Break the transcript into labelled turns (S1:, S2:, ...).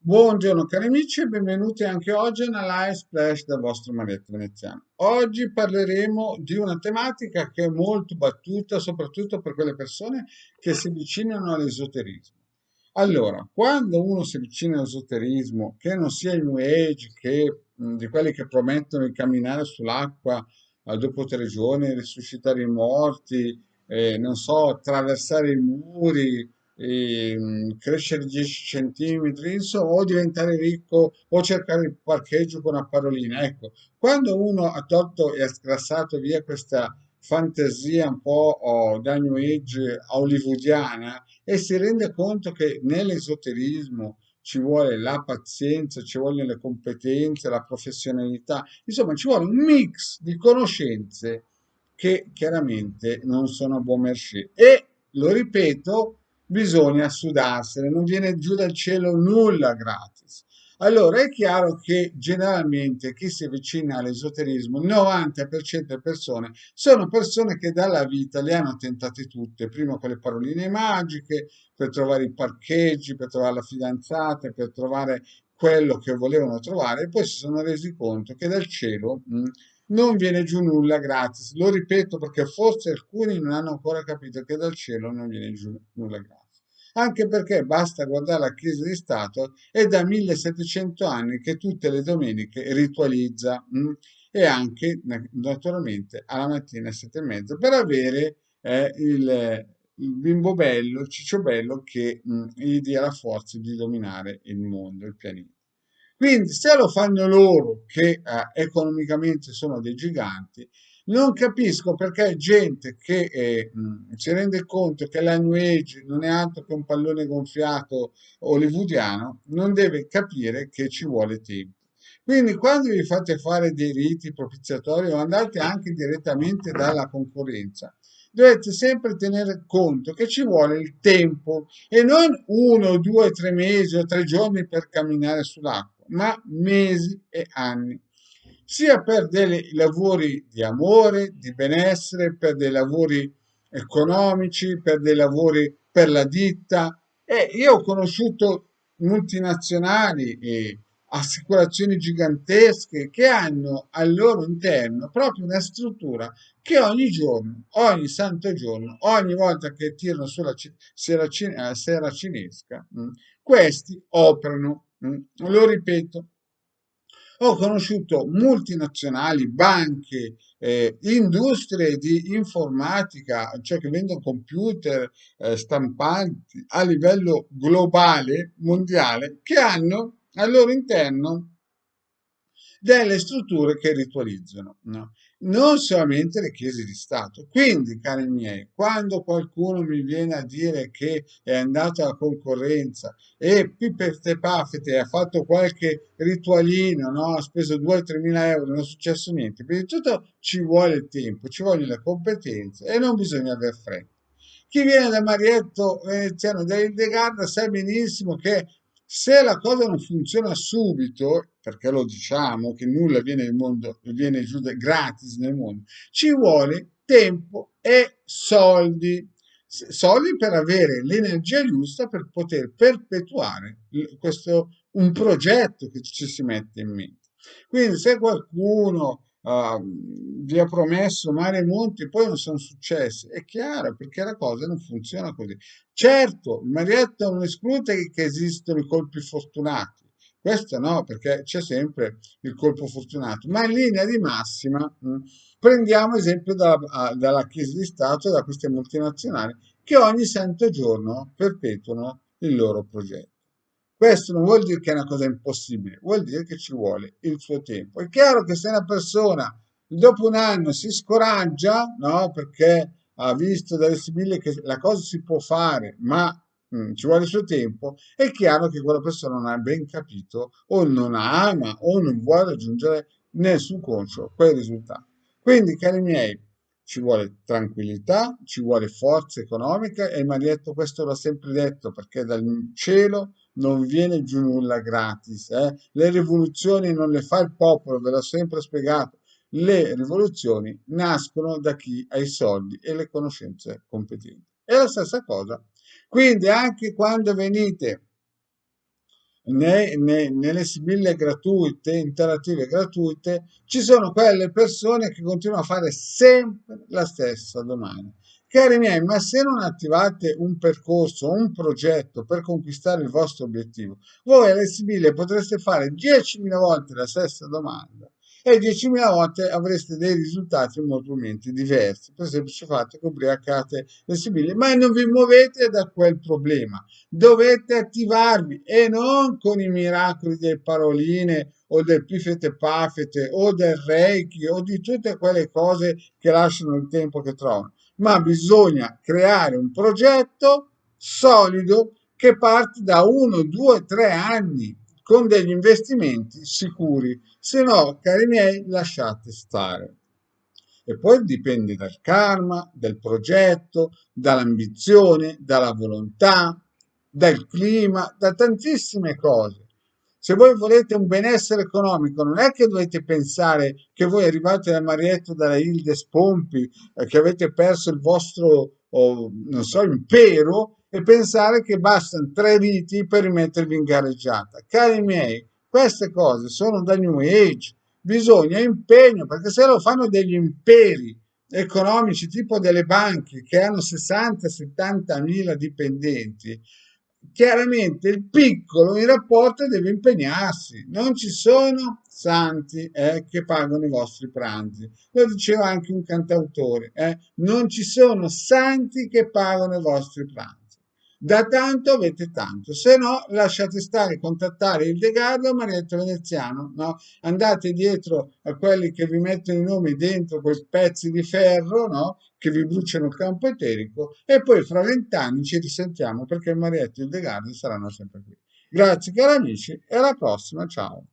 S1: Buongiorno cari amici e benvenuti anche oggi alla Live Splash del vostro Marietto Veneziano. Oggi parleremo di una tematica che è molto battuta, soprattutto per quelle persone che si avvicinano all'esoterismo. Allora, quando uno si avvicina all'esoterismo, che non sia il New Age, che di quelli che promettono di camminare sull'acqua dopo 3 giorni, risuscitare i morti, non so, attraversare i muri, crescere 10 centimetri, insomma, o diventare ricco o cercare il parcheggio con una parolina. Ecco, quando uno ha tolto e ha scrassato via questa fantasia un po' da New Age hollywoodiana e si rende conto che nell'esoterismo ci vuole la pazienza, ci vogliono le competenze, la professionalità, insomma, ci vuole un mix di conoscenze che chiaramente non sono a buon mercé. E lo ripeto, bisogna sudarsene, non viene giù dal cielo nulla gratis. Allora è chiaro che generalmente chi si avvicina all'esoterismo, il 90% delle persone, sono persone che dalla vita le hanno tentate tutte, prima con le paroline magiche, per trovare i parcheggi, per trovare la fidanzata, per trovare quello che volevano trovare, e poi si sono resi conto che dal cielo non viene giù nulla gratis. Lo ripeto perché forse alcuni non hanno ancora capito che dal cielo non viene giù nulla gratis. Anche perché basta guardare la Chiesa di Stato, è da 1700 anni che tutte le domeniche ritualizza, e anche naturalmente alla mattina alle 7:30 per avere il bimbo bello, il ciccio bello che gli dia la forza di dominare il mondo, il pianeta. Quindi se lo fanno loro che economicamente sono dei giganti, non capisco perché gente che si rende conto che la New Age non è altro che un pallone gonfiato hollywoodiano, non deve capire che ci vuole tempo. Quindi quando vi fate fare dei riti propiziatori o andate anche direttamente dalla concorrenza, dovete sempre tenere conto che ci vuole il tempo e non 1, 2, 3 mesi o 3 giorni per camminare sull'acqua, ma mesi e anni, sia per dei lavori di amore, di benessere, per dei lavori economici, per dei lavori per la ditta. E io ho conosciuto multinazionali e assicurazioni gigantesche che hanno al loro interno proprio una struttura che ogni giorno, ogni santo giorno, ogni volta che tirano sulla sera cinesca, questi operano. Lo ripeto, ho conosciuto multinazionali, banche, industrie di informatica, cioè che vendono computer, stampanti a livello globale, mondiale, che hanno al loro interno delle strutture che ritualizzano, no? Non solamente le chiese di Stato. Quindi, cari miei, quando qualcuno mi viene a dire che è andato alla concorrenza e pipette paffete ha fatto qualche ritualino, no? Ha speso 2-3 mila euro, non è successo niente. Prima di tutto ci vuole il tempo, ci vogliono le competenze e non bisogna aver fretta. Chi viene da Marietto Veneziano da Hildegarda sa benissimo che se la cosa non funziona subito, perché lo diciamo che nulla viene, viene giù gratis nel mondo, ci vuole tempo e soldi. Soldi per avere l'energia giusta per poter perpetuare un progetto che ci si mette in mente. Quindi se qualcuno vi ha promesso mare e monti e poi non sono successi, è chiaro perché la cosa non funziona così. Certo, il Marietta non esclude che esistono i colpi fortunati, questo no, perché c'è sempre il colpo fortunato, ma in linea di massima prendiamo esempio dalla Chiesa di Stato e da queste multinazionali che ogni santo giorno perpetuano il loro progetto. Questo non vuol dire che è una cosa impossibile, vuol dire che ci vuole il suo tempo. È chiaro che se una persona dopo un anno si scoraggia, no, perché ha visto dalle sibille che la cosa si può fare, ma ci vuole il suo tempo, è chiaro che quella persona non ha ben capito o non ama o non vuole raggiungere nel suo conscio quel risultato. Quindi, cari miei, ci vuole tranquillità, ci vuole forza economica e Marietto questo l'ha sempre detto perché dal cielo non viene giù nulla gratis. Le rivoluzioni non le fa il popolo, ve l'ho sempre spiegato. Le rivoluzioni nascono da chi ha i soldi e le conoscenze competenti. È la stessa cosa. Quindi anche quando venite nelle sibille gratuite, interattive gratuite, ci sono quelle persone che continuano a fare sempre la stessa domanda. Cari miei, ma se non attivate un percorso, un progetto per conquistare il vostro obiettivo, voi alle sibille potreste fare 10.000 volte la stessa domanda e 10.000 volte avreste dei risultati molto probabilmente diversi, per esempio semplice fatto che ubriacate le sibille, ma non vi muovete da quel problema. Dovete attivarvi e non con i miracoli delle paroline o del pifete pafete o del reiki o di tutte quelle cose che lasciano il tempo che trovano, ma bisogna creare un progetto solido che parte da 1, 2, 3 anni con degli investimenti sicuri, se no, cari miei, lasciate stare. E poi dipende dal karma, dal progetto, dall'ambizione, dalla volontà, dal clima, da tantissime cose. Se voi volete un benessere economico, non è che dovete pensare che voi arrivate da Marietta, dalla Ilde Spompi, che avete perso il vostro, non so, impero e pensare che bastano 3 riti per rimettervi in gareggiata. Cari miei, queste cose sono da New Age, bisogna impegno, perché se lo fanno degli imperi economici tipo delle banche che hanno 60-70 mila dipendenti, chiaramente il piccolo in rapporto deve impegnarsi. Non ci sono santi che pagano i vostri pranzi. Lo diceva anche un cantautore. Non ci sono santi che pagano i vostri pranzi. Da tanto avete tanto, se no lasciate stare, contattare il Degardo o Marietto Veneziano, no? Andate dietro a quelli che vi mettono i nomi dentro quei pezzi di ferro, no? Che vi bruciano il campo eterico e poi fra 20 anni ci risentiamo perché Marietto e il Degardo saranno sempre qui. Grazie cari amici e alla prossima, ciao.